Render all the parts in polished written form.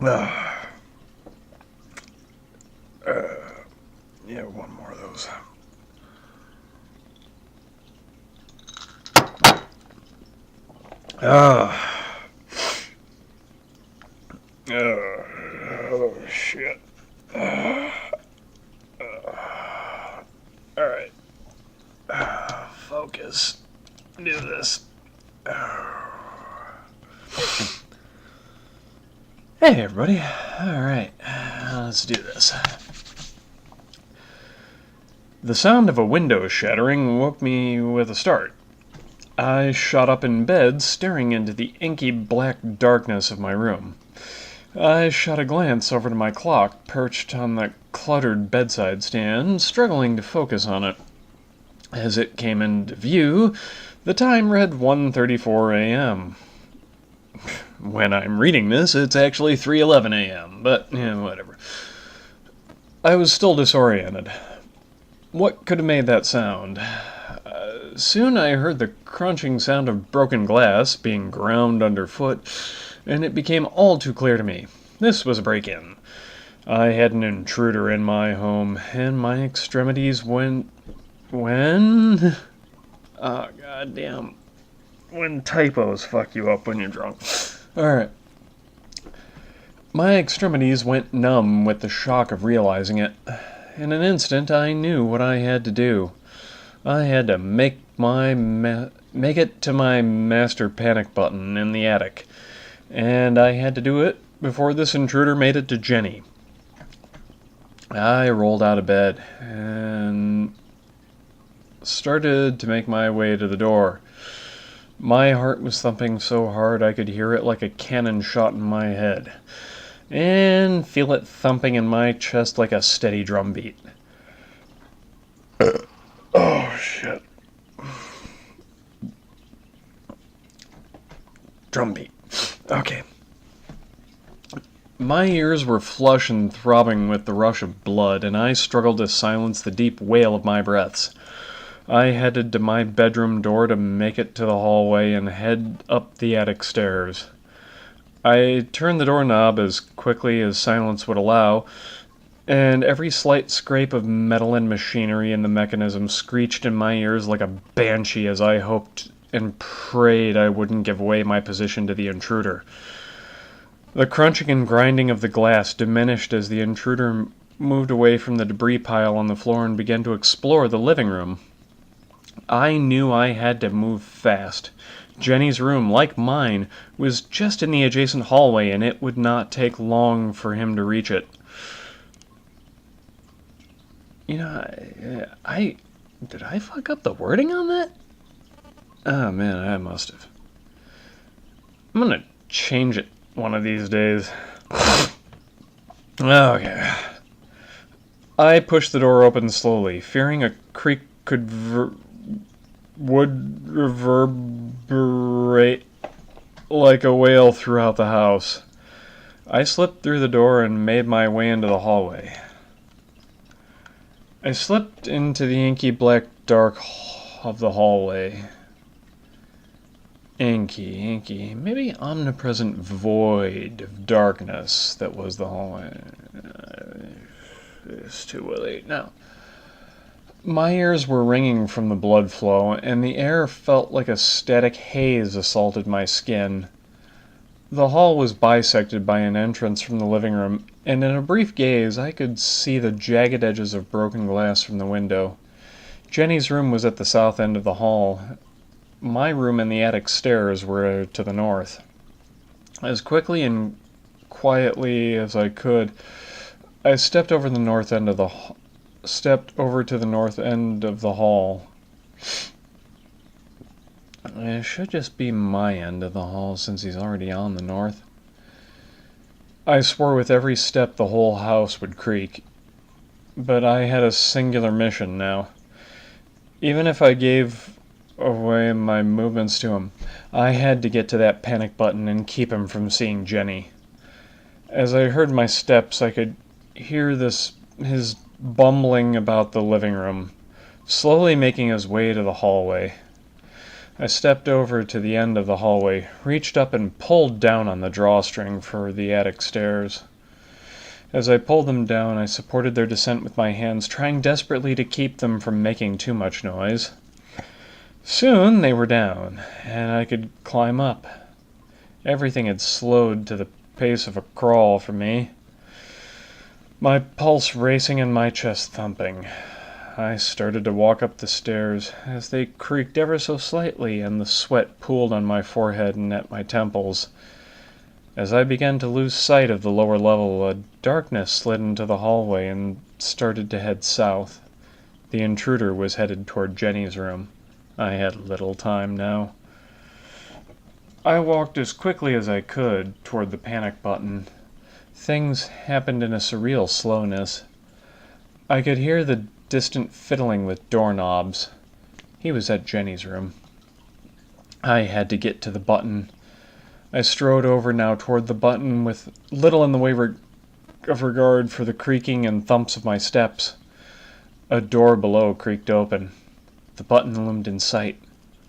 Uh, yeah, one more of those. Oh, shit. Alright. Focus. Do this. Hey, everybody. Alright, let's do this. The sound of a window shattering woke me with a start. I shot up in bed, staring into the inky black darkness of my room. I shot a glance over to my clock, perched on the cluttered bedside stand, struggling to focus on it. As it came into view, the time read 1:34 a.m. When I'm reading this, it's actually 3:11 a.m., but whatever. I was still disoriented. What could have made that sound? Soon I heard the crunching sound of broken glass being ground underfoot, and it became all too clear to me. This was a break-in. I had an intruder in my home, and my extremities went... When? Oh, goddamn. When typos fuck you up when you're drunk. Alright. My extremities went numb with the shock of realizing it. In an instant, I knew what I had to do. I had to make it to my master panic button in the attic, and I had to do it before this intruder made it to Jenny. I rolled out of bed and started to make my way to the door. My heart was thumping so hard I could hear it like a cannon shot in my head, and feel it thumping in my chest like a steady drumbeat. Oh, shit. Drumbeat. Okay. My ears were flush and throbbing with the rush of blood, and I struggled to silence the deep wail of my breaths. I headed to my bedroom door to make it to the hallway and head up the attic stairs. I turned the doorknob as quickly as silence would allow, and every slight scrape of metal and machinery in the mechanism screeched in my ears like a banshee as I hoped and prayed I wouldn't give away my position to the intruder. The crunching and grinding of the glass diminished as the intruder moved away from the debris pile on the floor and began to explore the living room. I knew I had to move fast. Jenny's room, like mine, was just in the adjacent hallway, and it would not take long for him to reach it. Did I fuck up the wording on that? Oh man, I must have. I'm gonna change it one of these days. Okay. I pushed the door open slowly, fearing a creak would reverberate like a wail throughout the house. I slipped through the door and made my way into the hallway. I slipped into the inky black dark of the hallway. Inky, maybe omnipresent void of darkness that was the hallway. It's too late now. My ears were ringing from the blood flow, and the air felt like a static haze assaulted my skin. The hall was bisected by an entrance from the living room, and in a brief gaze I could see the jagged edges of broken glass from the window. Jenny's room was at the south end of the hall. My room and the attic stairs were to the north. As quickly and quietly as I could, I stepped over to the north end of the hall. It should just be my end of the hall since he's already on the north. I swore with every step the whole house would creak. But I had a singular mission now. Even if I gave away my movements to him, I had to get to that panic button and keep him from seeing Jenny. As I heard my steps, I could hear his bumbling about the living room, slowly making his way to the hallway. I stepped over to the end of the hallway, reached up and pulled down on the drawstring for the attic stairs. As I pulled them down, I supported their descent with my hands, trying desperately to keep them from making too much noise. Soon they were down, and I could climb up. Everything had slowed to the pace of a crawl for me. My pulse racing and my chest thumping. I started to walk up the stairs as they creaked ever so slightly and the sweat pooled on my forehead and at my temples. As I began to lose sight of the lower level, a darkness slid into the hallway and started to head south. The intruder was headed toward Jenny's room. I had little time now. I walked as quickly as I could toward the panic button. Things happened in a surreal slowness. I could hear the distant fiddling with doorknobs. He was at Jenny's room. I had to get to the button. I strode over now toward the button with little in the way of regard for the creaking and thumps of my steps. A door below creaked open. The button loomed in sight.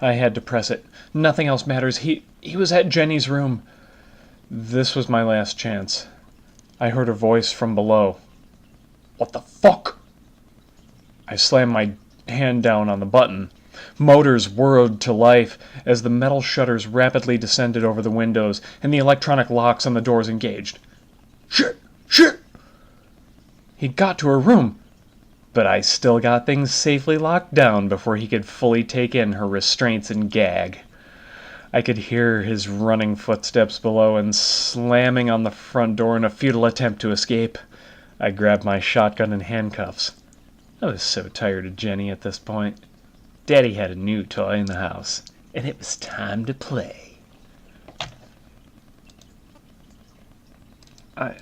I had to press it. Nothing else matters. He was at Jenny's room. This was my last chance. I heard a voice from below. "What the fuck?" I slammed my hand down on the button. Motors whirred to life as the metal shutters rapidly descended over the windows and the electronic locks on the doors engaged. Shit! Shit! He got to her room, but I still got things safely locked down before he could fully take in her restraints and gag. I could hear his running footsteps below and slamming on the front door in a futile attempt to escape. I grabbed my shotgun and handcuffs. I was so tired of Jenny at this point. Daddy had a new toy in the house, and it was time to play. I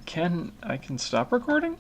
can stop recording?